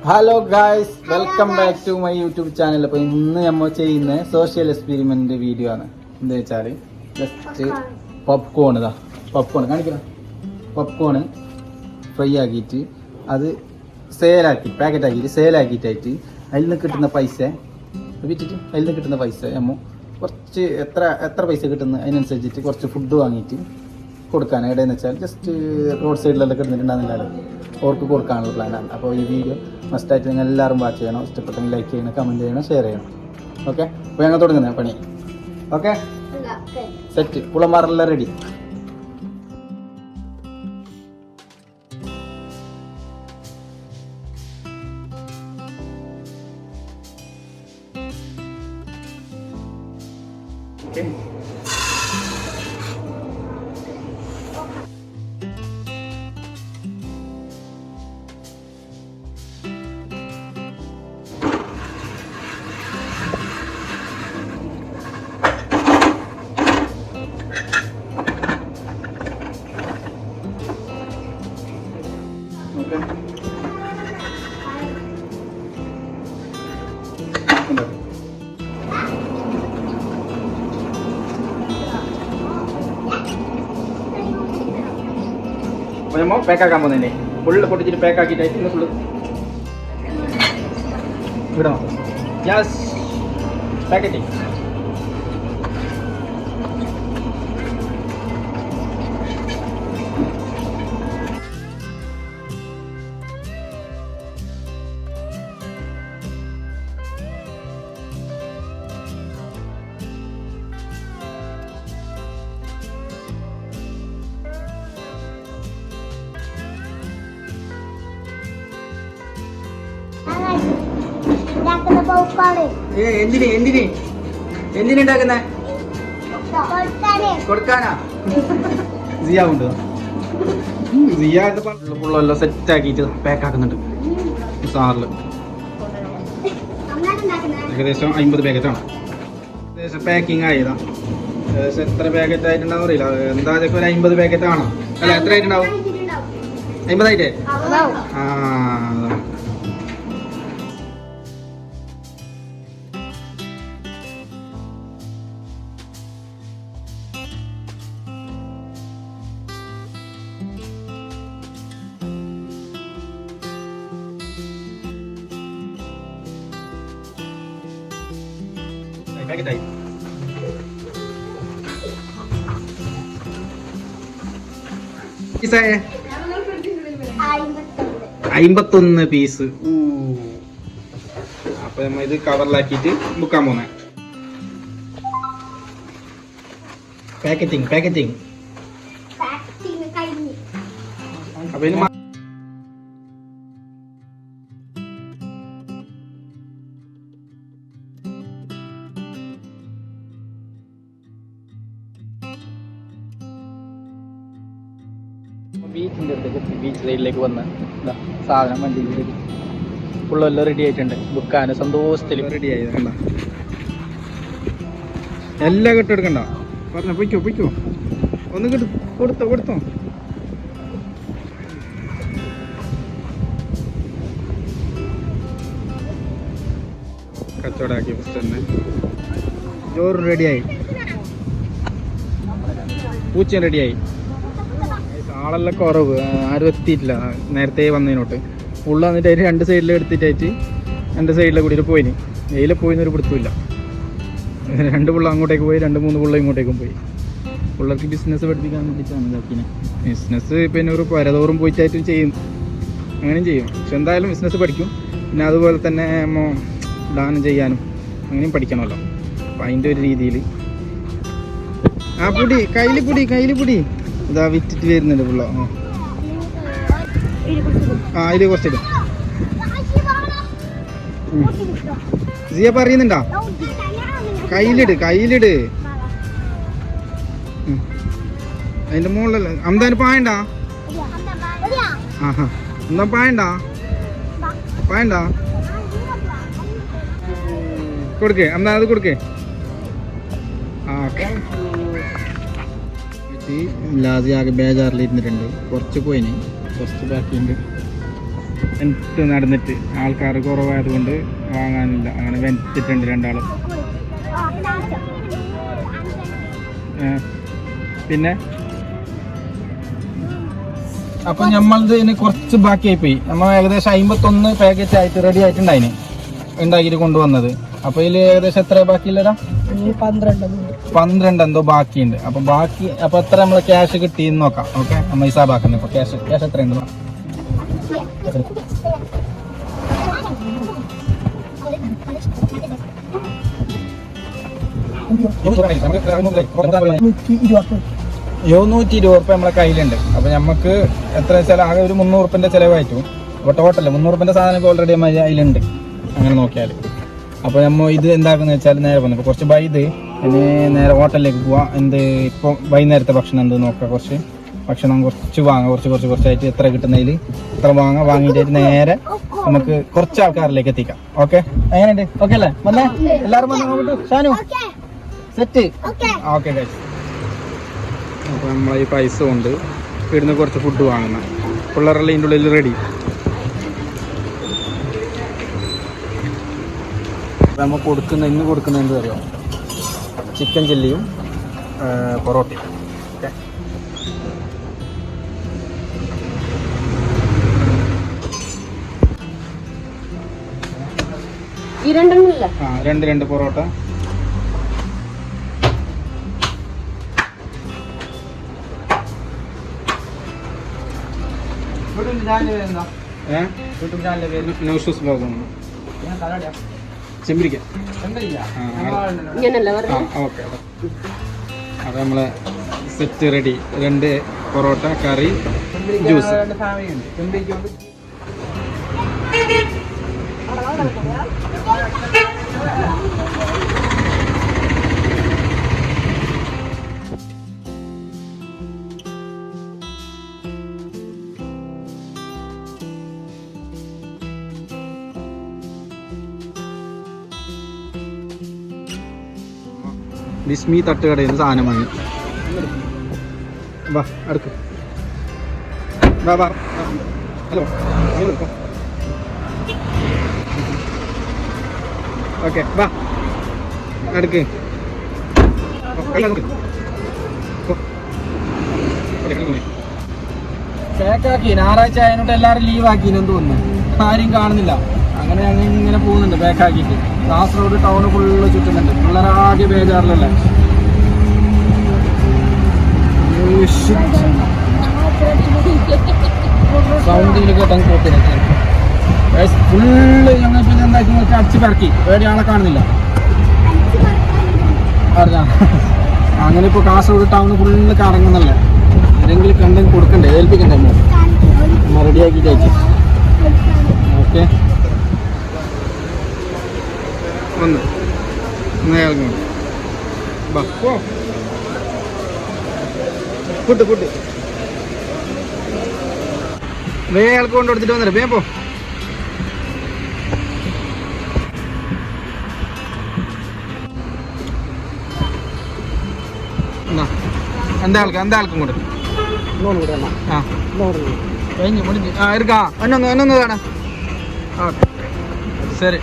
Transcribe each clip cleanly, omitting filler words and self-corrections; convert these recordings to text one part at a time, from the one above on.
Hello guys, welcome back to my YouTube channel. അപ്പോൾ ഇന്ന് നമ്മൾ ചെയ്യുന്ന സോഷ്യൽ എക്സ്പെരിമെന്റ് വീഡിയോ ആണ്. എന്താ വെച്ചാൽ ജസ്റ്റ് പോപ്കോൺ കാണിക്കണം. പോപ്കോൺ ഫ്രൈ ആക്കിയിട്ട് അത് പാക്കറ്റ് ആക്കിയിട്ട് സെയിലാക്കിയിട്ടായിട്ട് അതിൽ നിന്ന് കിട്ടുന്ന പൈസ വിറ്റിട്ട് അതിൽ നിന്ന് കിട്ടുന്ന പൈസ നമ്മൾ കുറച്ച് എത്ര പൈസ കിട്ടുന്ന അതിനനുസരിച്ചിട്ട് കുറച്ച് ഫുഡ് വാങ്ങിയിട്ട് കൊടുക്കാൻ. എവിടെയെന്ന് വെച്ചാൽ ജസ്റ്റ് റോഡ് സൈഡിലെല്ലാം കിടന്നിട്ടുണ്ടാകുന്നില്ലല്ലോ, അവർക്ക് കൊടുക്കാനുള്ള പ്ലാനാണ്. അപ്പോൾ ഈ വീഡിയോ മസ്റ്റായിട്ട് നിങ്ങൾ എല്ലാവരും വാച്ച് ചെയ്യണം. ഇഷ്ടപ്പെട്ടെങ്കിൽ ലൈക്ക് ചെയ്യണം, കമൻറ്റ് ചെയ്യണം, ഷെയർ ചെയ്യണം. ഓക്കെ, അപ്പോൾ ഞങ്ങൾ തുടങ്ങുന്നത് പണി. Okay, set. പുളമാരെല്ലാം റെഡി. ഓക്കെ, അപ്പോൾ നമ്മൾ പാക്കാക്കാൻ പോകുന്നതന്നെ ഫുള്ള് പൊട്ടിച്ചിട്ട് പാക്കാക്കിയിട്ടായിട്ട് ഇന്ന് ഫുള്ള് വിടണം. ഗ്യാസ് പാക്കറ്റിങ്. എന്തിനുണ്ടാക്കുന്ന കൊടുക്കാനാ? സിയ ഉണ്ട്. സിയ ഫുള്ളെല്ലാം സെറ്റ് ആക്കിയിട്ട് പാക്ക് ആക്കുന്നുണ്ട് സാറില്. ഏകദേശം 50 പാക്കറ്റാണ്. ഏകദേശം പാക്കിങ് ആയതാ. ഏകദേശം എത്ര പാക്കറ്റ് ആയിട്ടുണ്ടാവും അറിയില്ല. എന്താ ഒരു 50 പാക്കറ്റ് ആണോ? അല്ല, എത്ര ആയിട്ടുണ്ടാവും? 50 ആയിട്ടേ? ആ, പാക്കറ്റായി. 51 പീസ്. അപ്പൊ നമ്മ ഇത് കവറിലാക്കിയിട്ട് മുക്കാൻ പോന്നെ. പാക്കറ്റിങ് അപ്പൊ ഇതിന് ബീച്ചിൻ്റെ അടുത്തേക്ക് ബീച്ച് സൈഡിലേക്ക് വന്ന് സാധനം വണ്ടിയിൽ ഫുള്ളെല്ലാം റെഡി ആയിട്ടുണ്ട്. ബുക്കാന് സന്തോഷത്തിൽ റെഡി ആയത്. എല്ലാം കെട്ടെടുക്കണ്ട പറഞ്ഞ പൊയ്ക്കോ ഒന്ന് കൊടുത്തോ. കച്ചവടമാക്കി ഫസ്റ്റ് തന്നെ. ചോറ് റെഡിയായി, പൂച്ചയും റെഡിയായി. ആളെല്ലാം കുറവ്, ആരും എത്തിയിട്ടില്ല നേരത്തെ വന്നതിനോട്ട്. ഫുള്ള് വന്നിട്ട് അതിന് 2 സൈഡിൽ എടുത്തിട്ടായിട്ട് 2 സൈഡിലെ കൂടി പോയിന്. വെയിലെ പോയിന്നൊരു പിടുത്തമില്ല. 2 പിള്ള അങ്ങോട്ടേക്ക് പോയി, 2-3 പിള്ള ഇങ്ങോട്ടേക്കും പോയി. പിള്ളേർക്ക് ബിസിനസ് പഠിപ്പിക്കാൻ വേണ്ടിയിട്ടാണ് ഇതാക്കിനെ. ബിസിനസ് പിന്നെ ഒരു പരതോറും പോയിട്ടായിട്ട് ചെയ്യും, അങ്ങനെയും ചെയ്യും. പക്ഷെ എന്തായാലും ബിസിനസ് പഠിക്കും. പിന്നെ അതുപോലെ തന്നെ ദാനം ചെയ്യാനും അങ്ങനെയും പഠിക്കണമല്ലോ. അപ്പം അതിൻ്റെ ഒരു രീതിയിൽ കയ്യിൽ പൊടി ഇതാ വിറ്റിട്ട് വരുന്നുണ്ട് പിള്ള. അതിൽ കുറച്ചിടും. സിയ പറയുന്നുണ്ടാ? കയ്യിലിട് അതിന്റെ മുകളിലല്ല. അമ്താന് പായണ്ടാ? ആഹാ, എന്താ പായണ്ടാ? കൊടുക്കേ അമ്താ, അത് കൊടുക്കേ. ലാസി ആകെ ബേജാറിലിരുന്നിട്ടുണ്ട്. കുറച്ച് പോയിന്, കുറച്ച് ബാക്കിയുണ്ട്. വെന്റ് നടന്നിട്ട് ആൾക്കാർ കുറവായതുകൊണ്ട് വാങ്ങാനില്ല, അങ്ങനെ വെന്റിട്ടുണ്ട് രണ്ടാളും. പിന്നെ അപ്പൊ നമ്മളത് ഇനി കുറച്ച് ബാക്കിയായി പോയി. നമ്മൾ ഏകദേശം 51 പാക്കറ്റ് ആയിട്ട് റെഡി ആയിട്ടുണ്ടായിന് ഉണ്ടാക്കിയിട്ട് കൊണ്ടുവന്നത്. അപ്പൊ ഇതിൽ ഏകദേശം എത്ര ബാക്കിയില്ലടാ? 12 എന്തോ ബാക്കിയുണ്ട്. അപ്പൊ എത്ര നമ്മളെ ക്യാഷ് കിട്ടിയെന്ന് നോക്കാം. ഓക്കെ, നമ്മൾ ഹിസാബാക്കുന്നത്. ഇപ്പൊ ക്യാഷ് എത്രയുണ്ട്? 720 രൂപ നമ്മളെ കയ്യിലുണ്ട്. അപ്പൊ നമുക്ക് എത്ര വെച്ചാൽ ആകെ ഒരു 300 റുപ്യന്റെ ചിലവായിട്ടു. അപ്പൊ ടോട്ടല് 300 റുപ്യന്റെ സാധനമൊക്കെ ഓൾറെഡി അതിലുണ്ട് അങ്ങനെ നോക്കിയാൽ. അപ്പൊ നമ്മൾ ഇത് എന്താക്കുന്ന വെച്ചാൽ നേരെ വന്നു കുറച്ച് ബൈത് ഇനി നേരെ ഹോട്ടലിലേക്ക് പോവാം. ഇപ്പൊ വൈകുന്നേരത്തെ ഭക്ഷണം എന്ത് നോക്കാം. കുറച്ച് ഭക്ഷണം കുറച്ച് വാങ്ങാം, കുറച്ചായിട്ട് എത്ര കിട്ടുന്നതിൽ എത്ര വാങ്ങിയിട്ട് നേരെ നമുക്ക് കുറച്ച് ആൾക്കാരിലേക്ക് എത്തിക്കാം. ഓക്കെ, എങ്ങനെയുണ്ട്? ഓക്കെ അല്ലേ? വന്നേ എല്ലാവരും വന്നു. ഷാനു സെറ്റ്? Okay guys. അപ്പോൾ നമ്മൾ ഈ പൈസ കൊണ്ട് ഇവിടുന്ന് കുറച്ച് ഫുഡ് വാങ്ങുന്ന പിള്ളേരെല്ലാം ഇതിൻ്റെ ഉള്ളിൽ റെഡി. നമ്മൾ ഇന്ന് കൊടുക്കുന്ന എന്ത് അറിയോ? ചിക്കൻ ചില്ലിയും പൊറോട്ടയും. ഓക്കെ, രണ്ട് പൊറോട്ട, ചെമ്പിരിക്ക. ഓക്കെ, അപ്പം നമ്മളെ സെറ്റ് റെഡി. 2 പൊറോട്ട, കറി, ജ്യൂസ്. ബിസ്മി തട്ടുകടയിൽ നിന്ന് സാധനം വാങ്ങി. വാ അടുക്ക്. വാ. ഹലോ, ഓക്കെ, വാ അടുക്ക്. പാക്കാക്കി. ഞായറാഴ്ച ആയതിനോട്ട് എല്ലാവരും ലീവ് ആക്കിയെന്ന് തോന്നുന്നു. ആരും കാണുന്നില്ല. അങ്ങനെ ഇങ്ങനെ പോകുന്നുണ്ട് പാക്കാക്കിയിട്ട്. കാസർഗോഡ് ടൗണ് ഫുള്ള് ചുറ്റുന്നുണ്ട്. പിള്ളേരാകെ ബേജാറിലല്ലേ. സൗണ്ടിൽ കേട്ടാൻ കൂട്ടിനൊക്കെ ഫുള്ള് ഞങ്ങൾക്ക് എന്താക്കി നോക്കി അടിച്ചു പറക്കി. വേറെ ആളെ കാണുന്നില്ല. അറിഞ്ഞാ അങ്ങനെ ഇപ്പോൾ കാസർഗോഡ് ടൗണ് ഫുള്ള് കറങ്ങുന്നല്ലേ. എന്തെങ്കിലും കണ്ടെങ്കിൽ കൊടുക്കണ്ടേ, ഏൽപ്പിക്കണ്ടേ? നമ്മൾ റെഡിയാക്കിയിട്ട് അയച്ചു. ഓക്കെ, ഒന്ന് ഫുഡ് വേഗം ആൾക്ക് കൊണ്ട് കൊടുത്തിട്ട് വന്നിട്ട് വേഗം പോ. എന്താൾക്കും കൂടെ കഴിഞ്ഞു മുടിഞ്ഞു. എടുക്കാ എന്നൊന്ന് കാണാം. ഓക്കെ, ശരി.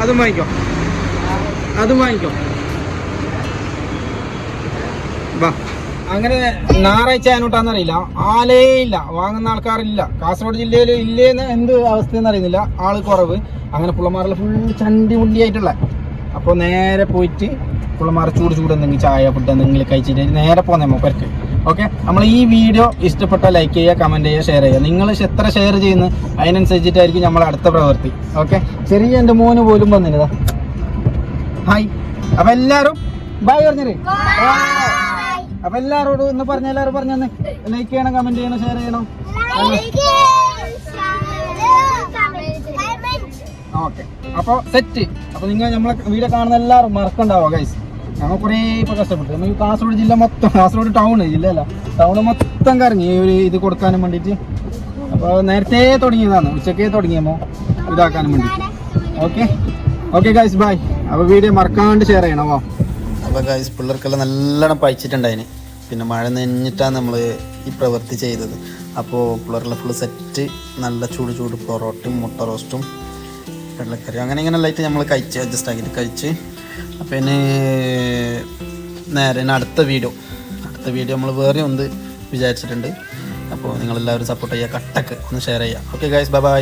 അതും വാങ്ങിക്കോ. വാ. അങ്ങനെ ഞായറാഴ്ച ആയതിനോട്ടാന്നറിയില്ല, ആലേ ഇല്ല, വാങ്ങുന്ന ആൾക്കാരില്ല. കാസർഗോഡ് ജില്ലയിൽ ഇല്ലേന്ന് എന്ത് അവസ്ഥയെന്ന് അറിയുന്നില്ല, ആള് കുറവ്. അങ്ങനെ പിള്ളമാരെല്ലാം ഫുൾ ചണ്ടി മുണ്ടിയായിട്ടുള്ള. അപ്പോൾ നേരെ പോയിട്ട് പിള്ളമാർ ചൂട് എന്തെങ്കിലും ചായ ഫുഡ് എന്തെങ്കിലും കഴിച്ചിട്ട് നേരെ പോന്നേ മൂപ്പർക്ക്. ഓക്കെ, നമ്മൾ ഈ വീഡിയോ ഇഷ്ടപ്പെട്ട ലൈക്ക് ചെയ്യുക, കമൻറ്റ് ചെയ്യുക, ഷെയർ ചെയ്യുക. നിങ്ങൾ എത്ര ഷെയർ ചെയ്യുന്നു അതിനനുസരിച്ചിട്ടായിരിക്കും നമ്മൾ അടുത്ത പ്രവൃത്തി. ഓക്കെ, ചെറിയ എൻ്റെ മോന് പോലും വന്നിരുന്നതാ. ഹായ്. അപ്പം എല്ലാവരും ബൈ പറഞ്ഞേ. അപ്പം എല്ലാവരോടും ഇന്ന് എല്ലാവരും പറഞ്ഞേ ലൈക്ക് ചെയ്യണം, കമൻറ്റ് ചെയ്യണം, ഷെയർ ചെയ്യണം. ഓക്കെ, അപ്പോൾ സെറ്റ്. അപ്പോൾ നിങ്ങൾ നമ്മളെ വീഡിയോ കാണുന്ന എല്ലാവരും മറക്കണ്ടാവുക ഗൈസ്. ഞങ്ങൾ കുറേ ഇപ്പോൾ കഷ്ടപ്പെട്ടു. നമ്മൾ ഈ കാസർഗോഡ് ജില്ല മൊത്തം, കാസർഗോഡ് ജില്ലയല്ല, ടൗണ് മൊത്തം കറങ്ങി ഒരു ഇത് കൊടുക്കാനും വേണ്ടിയിട്ട്. അപ്പോൾ നേരത്തെ തുടങ്ങിയതാണ്, ഉച്ചക്കേ തുടങ്ങിയപ്പോൾ ഇതാക്കാനും വേണ്ടിയിട്ട്. Okay guys, bye. അപ്പോൾ വീഡിയോ മറക്കാണ്ട് ഷെയർ ചെയ്യണമോ. അപ്പോൾ ഗൈസ് പിള്ളേർക്കെല്ലാം നല്ലോണം പഴിച്ചിട്ടുണ്ടായിന്. പിന്നെ മഴ നനഞ്ഞിട്ടാണ് നമ്മൾ ഈ പ്രവൃത്തി ചെയ്തത്. അപ്പോൾ പിള്ളേരെല്ലാം ഫുള്ള് സെറ്റ്, നല്ല ചൂട് ചൂട് പൊറോട്ടയും മുട്ട റോസ്റ്റും കടലക്കറിയും അങ്ങനെ ഇങ്ങനെയുള്ളതായിട്ട് നമ്മൾ കഴിച്ച് അഡ്ജസ്റ്റ് ആക്കിയിട്ട് കഴിച്ച്. അപ്പോൾ ഇനി നേരെ അടുത്ത വീഡിയോ നമ്മൾ വേറെ ഒന്ന് വിചാരിച്ചിട്ടുണ്ട്. അപ്പോൾ നിങ്ങളെല്ലാവരും സപ്പോർട്ട് ചെയ്യുക, കട്ടക്ക് ഒന്ന് ഷെയർ ചെയ്യുക. Okay guys, bye bye.